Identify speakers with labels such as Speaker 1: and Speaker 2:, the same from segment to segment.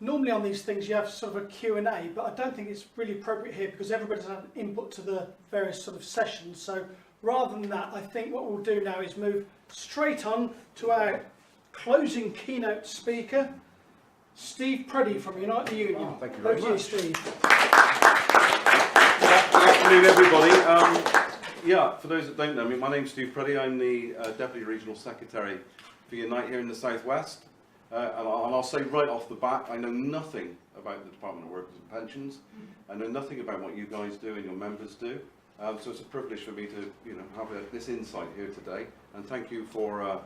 Speaker 1: Normally on these things you have sort of a Q&A, but I don't think it's really appropriate here because everybody's had input to the various sort of sessions. So rather than that, I think what we'll do now is move straight on to our closing keynote speaker, Steve Preddy from Unite the Union.
Speaker 2: Oh, thank you very much.
Speaker 1: Steve.
Speaker 2: Good afternoon, everybody. Yeah, for those that don't know me, my name's Steve Preddy. I'm the Deputy Regional Secretary for Unite here in the Southwest. And I'll say right off the bat, I know nothing about the Department of Workers and Pensions. I know nothing about what you guys do and your members do. So it's a privilege for me to, have this insight here today. And thank you for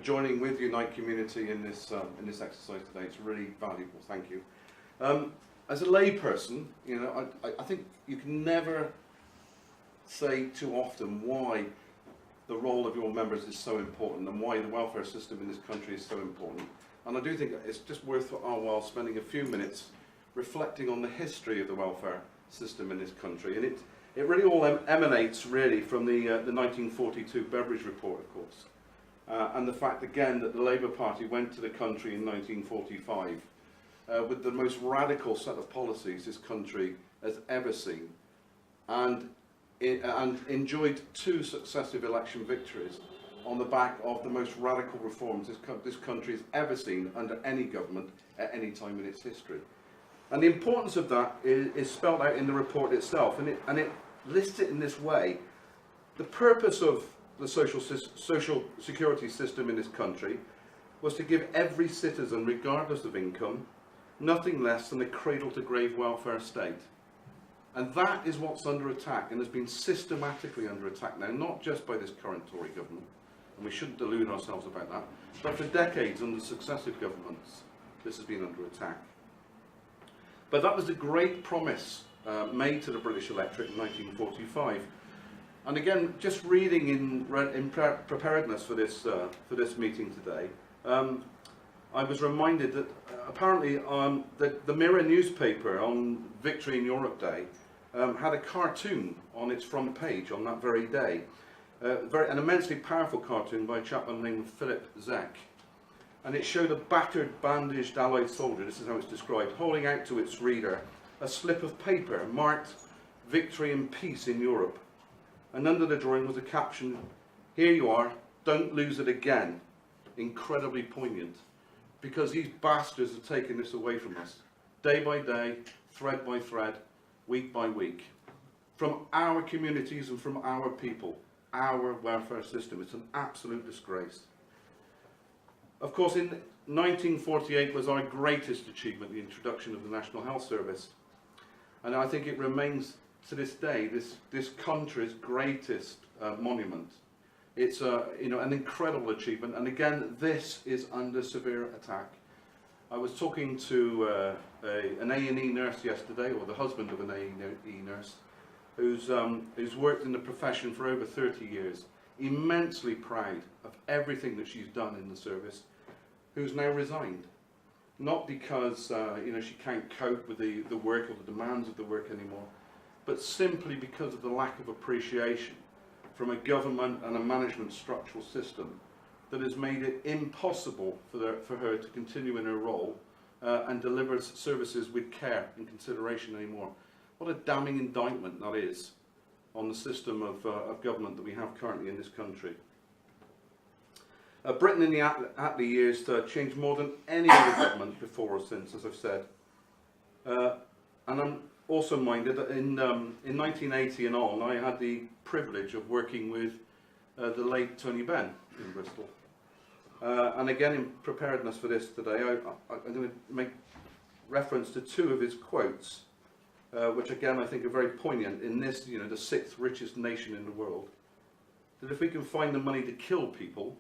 Speaker 2: joining with Unite community in this exercise today. It's really valuable. Thank you. As a layperson, I think you can never say too often why the role of your members is so important and why the welfare system in this country is so important. And I do think it's just worth our while spending a few minutes reflecting on the history of the welfare system in this country. And it really all emanates really from the 1942 Beveridge Report, of course. And the fact again that the Labour Party went to the country in 1945 with the most radical set of policies this country has ever seen, and enjoyed 2 successive election victories on the back of the most radical reforms this country has ever seen under any government at any time in its history. And the importance of that is spelled out in the report itself, and it lists it in this way. The purpose of the social security system in this country was to give every citizen, regardless of income, nothing less than a cradle-to-grave welfare state. And that is what's under attack, and has been systematically under attack now, not just by this current Tory government, and we shouldn't delude ourselves about that, but for decades under successive governments, this has been under attack. But that was a great promise made to the British electorate in 1945. And again, just reading in preparedness for this meeting today, I was reminded that apparently the Mirror newspaper on Victory in Europe Day had a cartoon on its front page on that very day. An immensely powerful cartoon by a chap named Philip Zek. And it showed a battered, bandaged Allied soldier, this is how it's described, holding out to its reader a slip of paper marked Victory and Peace in Europe. And under the drawing was a caption, "Here you are, don't lose it again." Incredibly poignant, because these bastards have taken this away from us, day by day, thread by thread, week by week, from our communities and from our people. Our welfare system. It's an absolute disgrace. Of course, in 1948 was our greatest achievement, the introduction of the National Health Service. And I think it remains to this day this country's greatest monument. It's an incredible achievement, and again, this is under severe attack. I was talking to an A&E nurse yesterday, or the husband of an A&E nurse, who's worked in the profession for over 30 years, immensely proud of everything that she's done in the service, who's now resigned. Not because she can't cope with the work or the demands of the work anymore, but simply because of the lack of appreciation from a government and a management structural system that has made it impossible for her to continue in her role and deliver services with care and consideration anymore. What a damning indictment that is on the system of government that we have currently in this country. Britain in the Attlee years changed more than any other government before or since, as I've said. And I'm also minded that in 1980 and on, I had the privilege of working with the late Tony Benn in Bristol. And again, in preparedness for this today, I'm going to make reference to 2 of his quotes, which again I think are very poignant in this, the 6th richest nation in the world. That if we can find the money to kill people,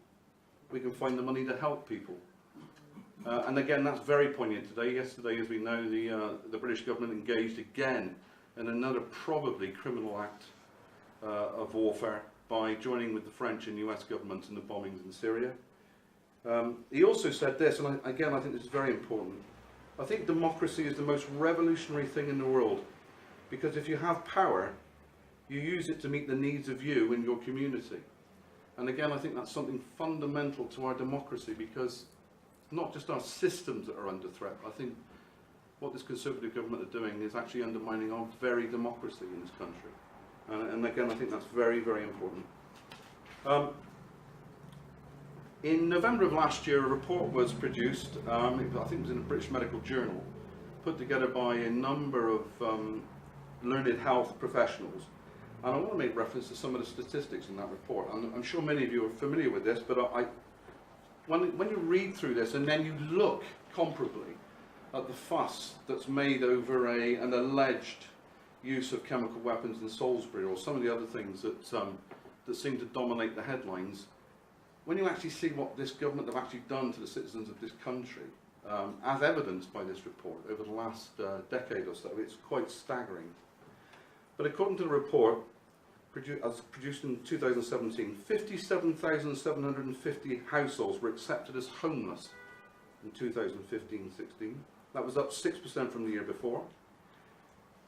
Speaker 2: we can find the money to help people. And again, that's very poignant today. Yesterday, as we know, the British government engaged again in another probably criminal act of warfare by joining with the French and US governments in the bombings in Syria. He also said this, and again I think this is very important. I think democracy is the most revolutionary thing in the world, because if you have power, you use it to meet the needs of you and your community. And again, I think that's something fundamental to our democracy, because not just our systems that are under threat. I think what this Conservative government are doing is actually undermining our very democracy in this country. And again, I think that's very, very important. In November of last year, a report was produced, I think it was in a British Medical Journal, put together by a number of learned health professionals. And I want to make reference to some of the statistics in that report. And I'm sure many of you are familiar with this, but when you read through this and then you look comparably at the fuss that's made over an alleged use of chemical weapons in Salisbury, or some of the other things that seem to dominate the headlines, when you actually see what this government have actually done to the citizens of this country, as evidenced by this report over the last decade or so, it's quite staggering. But according to the report, as produced in 2017, 57,750 households were accepted as homeless in 2015-16. That was up 6% from the year before.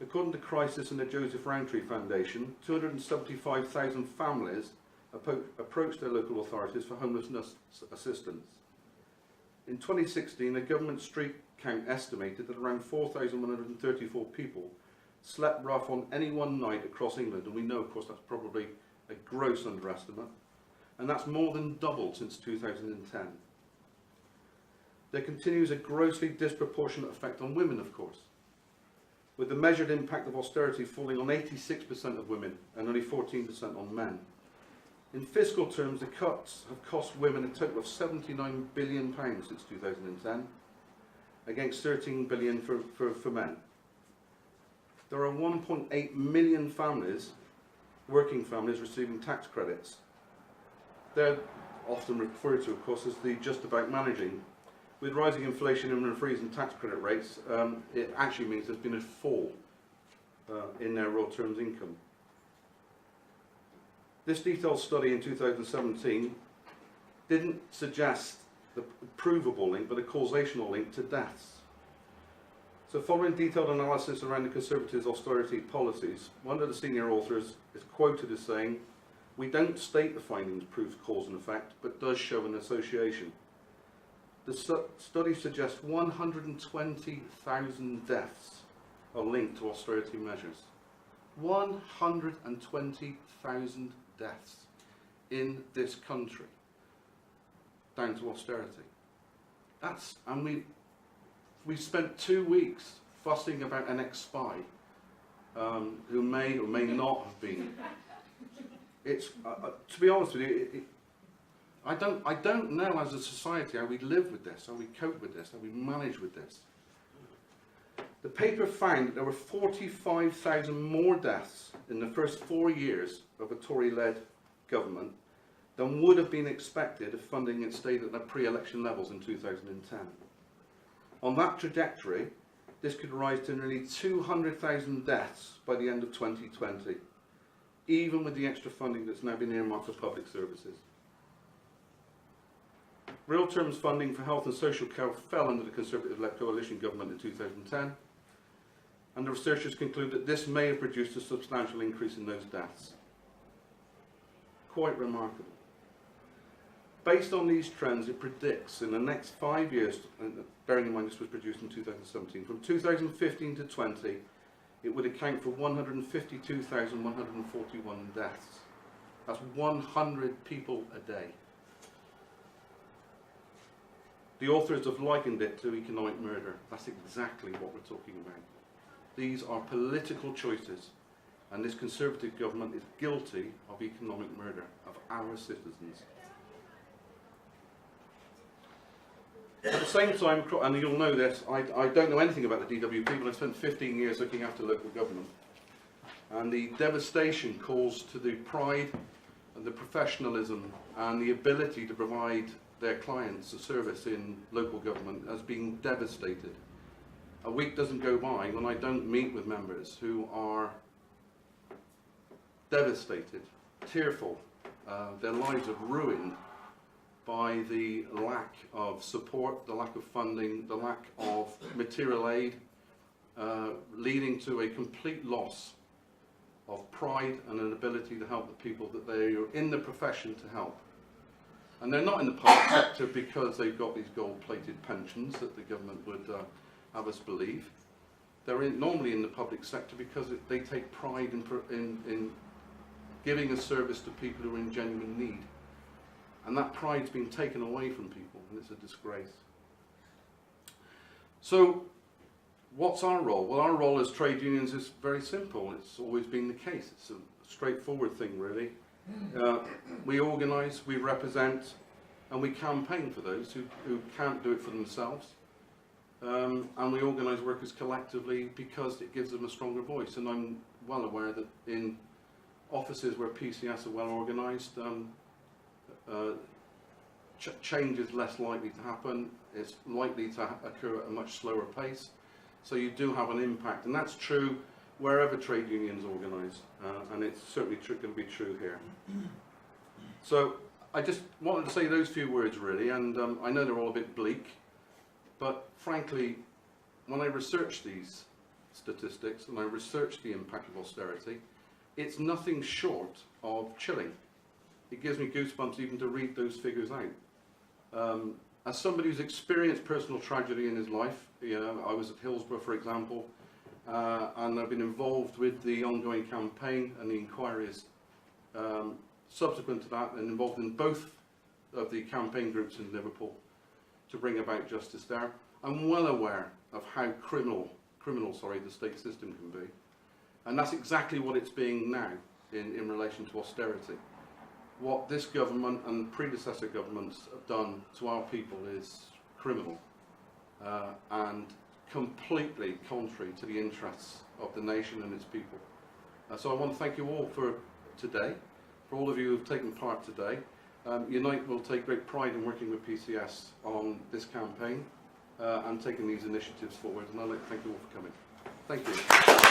Speaker 2: According to Crisis and the Joseph Rowntree Foundation, 275,000 families approached their local authorities for homelessness assistance. In 2016, a government street count estimated that around 4,134 people slept rough on any one night across England, and we know, of course, that's probably a gross underestimate, and that's more than doubled since 2010. There continues a grossly disproportionate effect on women, of course, with the measured impact of austerity falling on 86% of women and only 14% on men. In fiscal terms, the cuts have cost women a total of £79 billion since 2010, against £13 billion for men. There are 1.8 million families, working families, receiving tax credits. They're often referred to, of course, as the just about managing. With rising inflation and a freeze in tax credit rates, it actually means there's been a fall in their raw terms income. This detailed study in 2017 didn't suggest the provable link, but a causational link to deaths. So following detailed analysis around the Conservatives' austerity policies, one of the senior authors is quoted as saying, "We don't state the findings proves cause and effect, but does show an association. The study suggests 120,000 deaths are linked to austerity measures. 120,000 deaths in this country down to austerity. And we spent 2 weeks fussing about an ex-spy who may or may not have been. It's to be honest with you, I don't know as a society how we live with this, how we cope with this, how we manage with this. The paper found that there were 45,000 more deaths in the first 4 years of a Tory-led government than would have been expected if funding had stayed at the pre-election levels in 2010. On that trajectory, this could rise to nearly 200,000 deaths by the end of 2020, even with the extra funding that's now been earmarked for public services. Real terms funding for health and social care fell under the Conservative-led coalition government in 2010, and the researchers conclude that this may have produced a substantial increase in those deaths. Quite remarkable. Based on these trends, it predicts in the next 5 years, bearing in mind this was produced in 2017, from 2015 to 20, it would account for 152,141 deaths. That's 100 people a day. The authors have likened it to economic murder. That's exactly what we're talking about. These are political choices, and this Conservative government is guilty of economic murder of our citizens. At the same time, and you'll know this, I don't know anything about the DWP, but I spent 15 years looking after local government. And the devastation caused to the pride and the professionalism and the ability to provide their clients a service in local government has been devastated. A week doesn't go by when I don't meet with members who are devastated, tearful, their lives are ruined by the lack of support, the lack of funding, the lack of material aid, leading to a complete loss of pride and an ability to help the people that they are in the profession to help. And they're not in the public sector because they've got these gold-plated pensions that the government would have us believe. they're normally in the public sector because they take pride in giving a service to people who are in genuine need. And that pride's been taken away from people, and it's a disgrace. So, what's our role? Well, our role as trade unions is very simple. It's always been the case. It's a straightforward thing, really. We organise, we represent, and we campaign for those who can't do it for themselves. And we organise workers collectively because it gives them a stronger voice. And I'm well aware that in offices where PCS are well organised, change is less likely to happen. It's likely to occur at a much slower pace. So you do have an impact. And that's true wherever trade unions organise. And it's certainly going to be true here. So I just wanted to say those few words, really. And I know they're all a bit bleak. But frankly, when I research these statistics and I research the impact of austerity, it's nothing short of chilling. It gives me goosebumps even to read those figures out. As somebody who's experienced personal tragedy in his life, I was at Hillsborough, for example, and I've been involved with the ongoing campaign and the inquiries subsequent to that, and involved in both of the campaign groups in Liverpool to bring about justice there. I'm well aware of how criminal the state system can be. And that's exactly what it's being now in relation to austerity. What this government and predecessor governments have done to our people is criminal and completely contrary to the interests of the nation and its people. So I want to thank you all for today, for all of you who have taken part today. Unite will take great pride in working with PCS on this campaign and taking these initiatives forward, and I'd like to thank you all for coming. Thank you.